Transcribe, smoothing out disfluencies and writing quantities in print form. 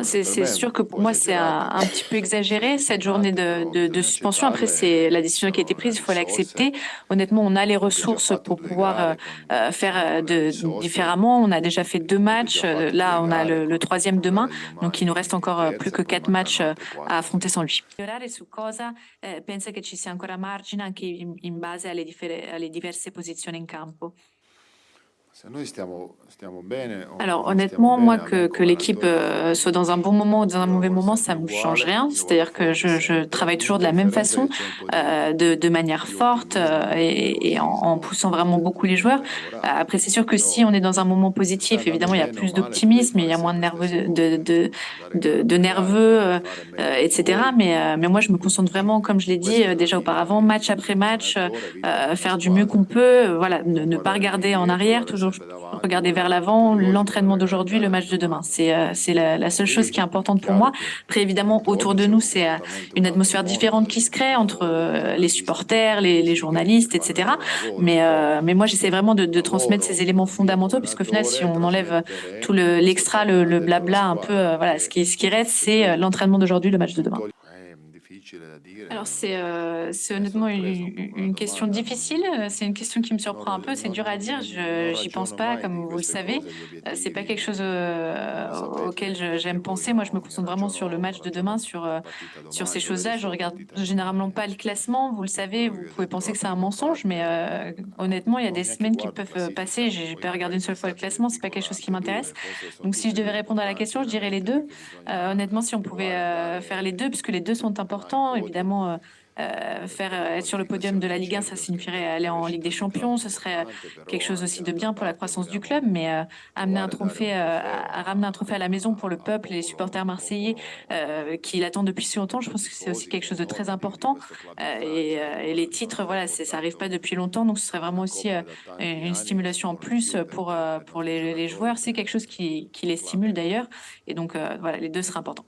C'est sûr que pour moi, c'est un petit peu exagéré, cette journée de suspension. Après, c'est la décision qui a été prise, il faut l'accepter. Honnêtement, on a les ressources pour pouvoir faire différemment. On a déjà fait 2 matchs. Là, on a le troisième demain. Donc, il nous reste encore plus que 4 matchs à affronter sans lui. Migliorare su cosa pensa che ci sia ancora margine anche in base alle diverse posizioni in campo? Alors honnêtement, moi que l'équipe soit dans un bon moment ou dans un mauvais moment, ça me change rien. C'est-à-dire que je travaille toujours de la même façon, de manière forte et en poussant vraiment beaucoup les joueurs. Après, c'est sûr que si on est dans un moment positif, évidemment, il y a plus d'optimisme, il y a moins de nerveux, de nerveux, etc. Mais moi, je me concentre vraiment, comme je l'ai dit déjà auparavant, match après match, faire du mieux qu'on peut. Voilà, ne pas regarder en arrière, toujours regarder vers l'avant, l'entraînement d'aujourd'hui, le match de demain. C'est la seule chose qui est importante pour moi. Après, évidemment, autour de nous, c'est une atmosphère différente qui se crée entre les supporters, les journalistes, etc. Mais moi, j'essaie vraiment de transmettre ces éléments fondamentaux, puisqu'au final, si on enlève tout l'extra, le blabla, un peu, voilà, ce qui reste, c'est l'entraînement d'aujourd'hui, le match de demain. Alors c'est honnêtement une question difficile. C'est une question qui me surprend un peu. C'est dur à dire. J'y pense pas, comme vous le savez. C'est pas quelque chose auquel j'aime penser. Moi, je me concentre vraiment sur le match de demain, sur ces choses-là. Je regarde généralement pas le classement. Vous le savez. Vous pouvez penser que c'est un mensonge, mais honnêtement, il y a des semaines qui peuvent passer. J'ai pas regardé une seule fois le classement. C'est pas quelque chose qui m'intéresse. Donc, si je devais répondre à la question, je dirais les deux. Honnêtement, si on pouvait faire les deux, puisque les deux sont importants, évidemment, être sur le podium de la Ligue 1, ça signifierait aller en Ligue des Champions. Ce serait quelque chose aussi de bien pour la croissance du club, mais amener un trophée, à ramener un trophée à la maison pour le peuple et les supporters marseillais qui l'attendent depuis si longtemps, je pense que c'est aussi quelque chose de très important. Et les titres, voilà, ça arrive pas depuis longtemps, donc ce serait vraiment aussi une stimulation en plus pour les joueurs. C'est quelque chose qui les stimule d'ailleurs, et donc voilà, les deux seraient importants.